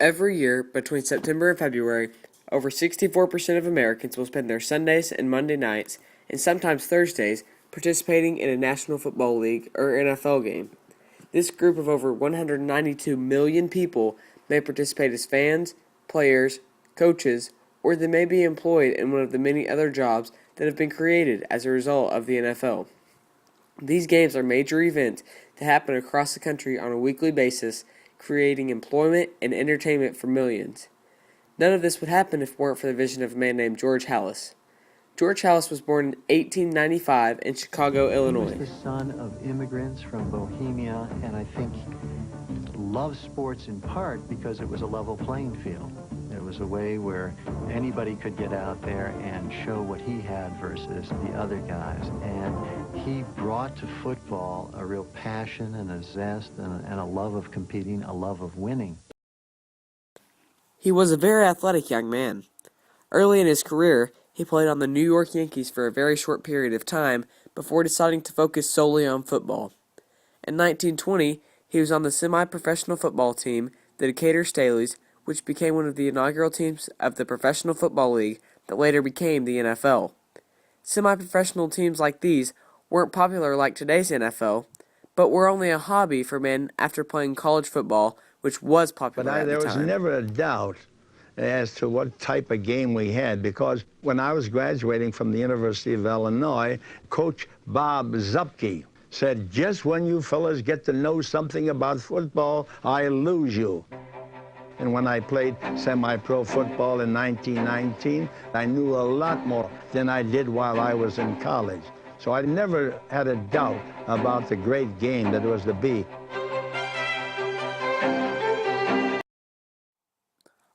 Every year, between September and February, over 64% of Americans will spend their Sundays and Monday nights, and sometimes Thursdays, participating in a National Football League or NFL game. This group of over 192 million people may participate as fans, players, coaches, or they may be employed in one of the many other jobs that have been created as a result of the NFL. These games are major events that happen across the country on a weekly basis, creating employment and entertainment for millions. None of this would happen if it weren't for the vision of a man named George Halas. George Halas was born in 1895 in Chicago, Illinois. He was the son of immigrants from Bohemia, and I think loved sports in part because it was a level playing field. It was a way where anybody could get out there and show what he had versus the other guys. And he brought to football a real passion and a zest and a love of competing, a love of winning. He was a very athletic young man. Early in his career, he played on the New York Yankees for a very short period of time before deciding to focus solely on football. In 1920, he was on the semi-professional football team, the Decatur Staleys, which became one of the inaugural teams of the Professional Football League that later became the NFL. Semi-professional teams like these weren't popular like today's NFL, but were only a hobby for men after playing college football, which was popular at the time. There was never a doubt as to what type of game we had, because when I was graduating from the University of Illinois, Coach Bob Zupke said, just when you fellas get to know something about football, I lose you. And when I played semi-pro football in 1919, I knew a lot more than I did while I was in college. So I never had a doubt about the great game that was to be.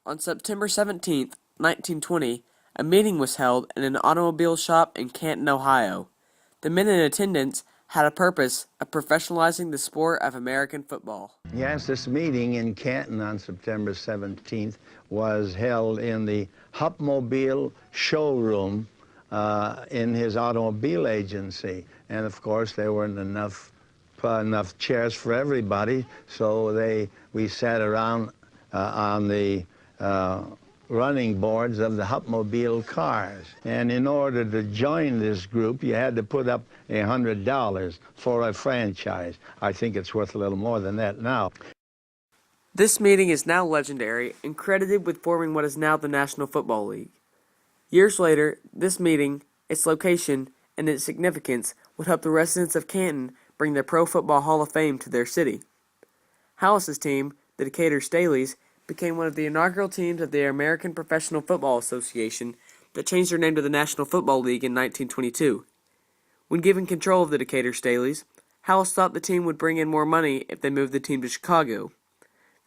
On September 17, 1920, a meeting was held in an automobile shop in Canton, Ohio. The men in attendance had a purpose of professionalizing the sport of American football. Yes, this meeting in Canton on September 17th was held in the Hupmobile showroom in his automobile agency. And of course, there weren't enough chairs for everybody, so we sat around on the running boards of the Hupmobile cars. And in order to join this group, you had to put up $100 for a franchise. I think it's worth a little more than that now. This meeting is now legendary and credited with forming what is now the National Football League. Years later, this meeting, its location, and its significance would help the residents of Canton bring the Pro Football Hall of Fame to their city. Halas's team, the Decatur Staleys, became one of the inaugural teams of the American Professional Football Association that changed their name to the National Football League in 1922. When given control of the Decatur Staleys, Halas thought the team would bring in more money if they moved the team to Chicago.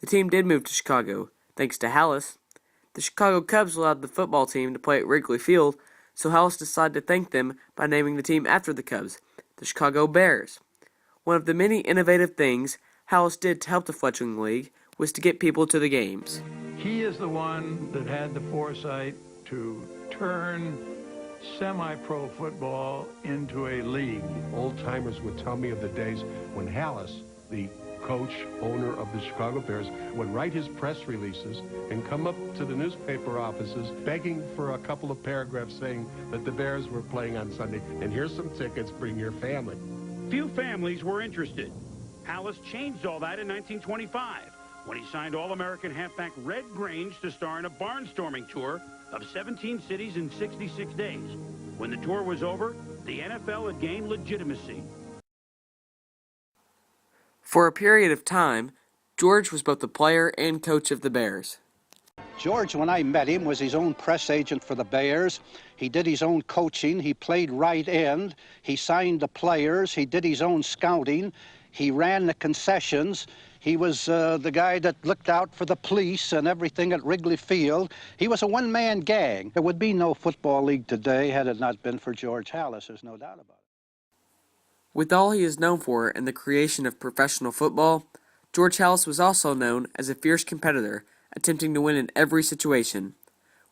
The team did move to Chicago, thanks to Halas. The Chicago Cubs allowed the football team to play at Wrigley Field, so Halas decided to thank them by naming the team after the Cubs, the Chicago Bears. One of the many innovative things Halas did to help the fledgling league was to get people to the games. He is the one that had the foresight to turn semi-pro football into a league. Old-timers would tell me of the days when Halas, the coach, owner of the Chicago Bears, would write his press releases and come up to the newspaper offices begging for a couple of paragraphs saying that the Bears were playing on Sunday, and here's some tickets, bring your family. Few families were interested. Halas changed all that in 1925. When he signed All-American halfback Red Grange to star in a barnstorming tour of 17 cities in 66 days. When the tour was over, the NFL had gained legitimacy. For a period of time, George was both the player and coach of the Bears. George, when I met him, was his own press agent for the Bears. He did his own coaching. He played right end. He signed the players. He did his own scouting. He ran the concessions. He was the guy that looked out for the police and everything at Wrigley Field. He was a one-man gang. There would be no football league today had it not been for George Halas, there's no doubt about it. With all he is known for in the creation of professional football, George Halas was also known as a fierce competitor, attempting to win in every situation.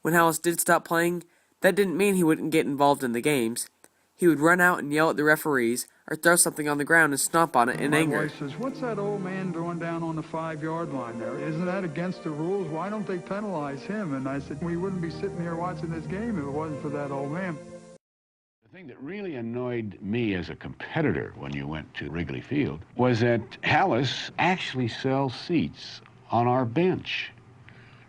When Halas did stop playing, that didn't mean he wouldn't get involved in the games. He would run out and yell at the referees, or throw something on the ground and stomp on it in anger. My wife says, "What's that old man doing down on on the 5-yard line there. Isn't that against the rules? Why don't they penalize him? And I said, we wouldn't be sitting here watching this game if it wasn't for that old man. The thing that really annoyed me as a competitor when you went to Wrigley Field was that Hallis actually sells seats on our bench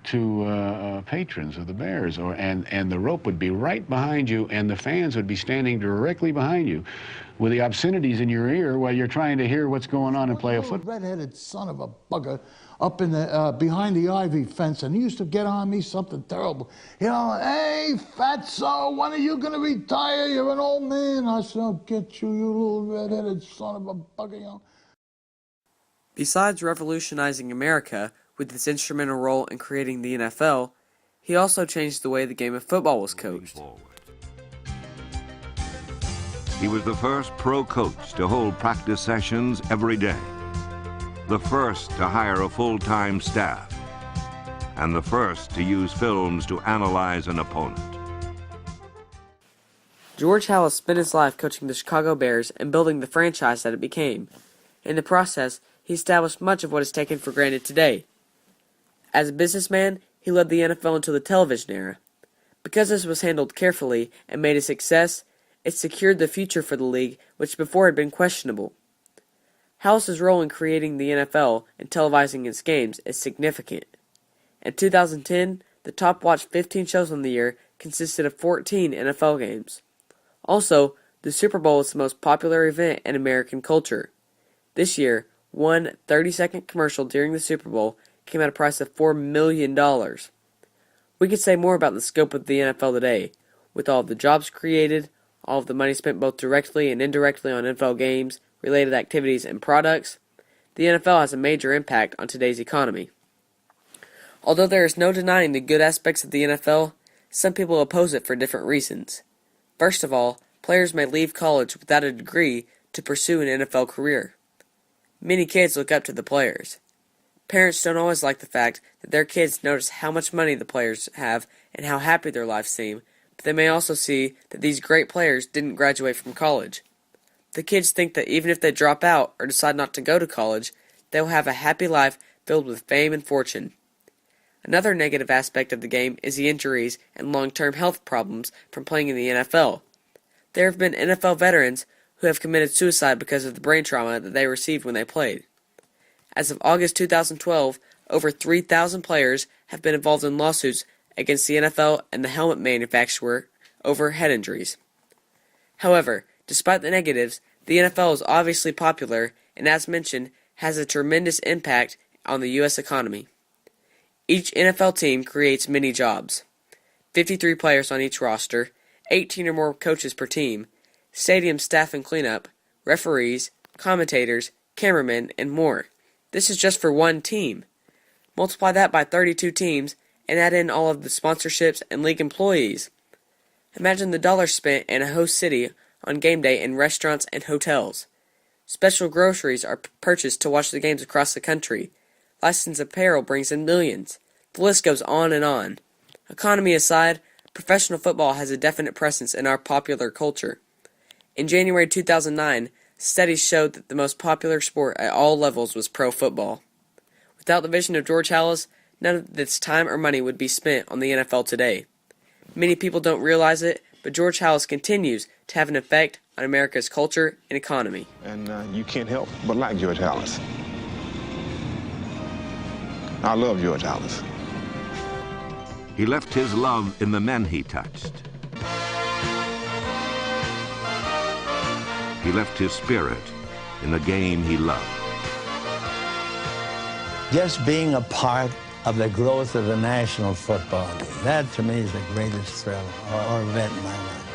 to patrons of the Bears, and the rope would be right behind you, and the fans would be standing directly behind you with the obscenities in your ear while you're trying to hear what's going on and play a football. Red-headed son of a bugger up in the behind the ivy fence, and he used to get on me something terrible. You know, hey, fatso, when are you going to retire? You're an old man. I said, I'll get you, you little red-headed son of a bugger. You know. Besides revolutionizing America with his instrumental role in creating the NFL, he also changed the way the game of football was coached. He was the first pro coach to hold practice sessions every day, the first to hire a full-time staff, and the first to use films to analyze an opponent. George Halas spent his life coaching the Chicago Bears and building the franchise that it became. In the process, he established much of what is taken for granted today. As a businessman, he led the NFL into the television era. Because this was handled carefully and made a success, it secured the future for the league, which before had been questionable. Halas' role in creating the NFL and televising its games is significant. In 2010, the top-watched 15 shows on the year consisted of 14 NFL games. Also, the Super Bowl is the most popular event in American culture. This year, one 30-second commercial during the Super Bowl came at a price of $4 million. We could say more about the scope of the NFL today, with all of the jobs created, all of the money spent both directly and indirectly on NFL games, related activities, and products. The NFL has a major impact on today's economy. Although there is no denying the good aspects of the NFL, some people oppose it for different reasons. First of all, players may leave college without a degree to pursue an NFL career. Many kids look up to the players. Parents don't always like the fact that their kids notice how much money the players have and how happy their lives seem, but they may also see that these great players didn't graduate from college. The kids think that even if they drop out or decide not to go to college, they will have a happy life filled with fame and fortune. Another negative aspect of the game is the injuries and long-term health problems from playing in the NFL. There have been NFL veterans who have committed suicide because of the brain trauma that they received when they played. As of August 2012, over 3,000 players have been involved in lawsuits against the NFL and the helmet manufacturer over head injuries. However, despite the negatives, the NFL is obviously popular and, as mentioned, has a tremendous impact on the U.S. economy. Each NFL team creates many jobs. 53 players on each roster, 18 or more coaches per team, stadium staff and cleanup, referees, commentators, cameramen, and more. This is just for one team. Multiply that by 32 teams and add in all of the sponsorships and league employees. Imagine the dollars spent in a host city on game day in restaurants and hotels. Special groceries are purchased to watch the games across the country. Licensed apparel brings in millions. The list goes on and on. Economy aside, professional football has a definite presence in our popular culture. In January 2009, studies showed that the most popular sport at all levels was pro football. Without the vision of George Halas, none of this time or money would be spent on the NFL today. Many people don't realize it, but George Halas continues to have an effect on America's culture and economy. And you can't help but like George Halas. I love George Halas. He left his love in the men he touched. He left his spirit in the game he loved. Just being a part of the growth of the National Football League, that to me is the greatest thrill or event in my life.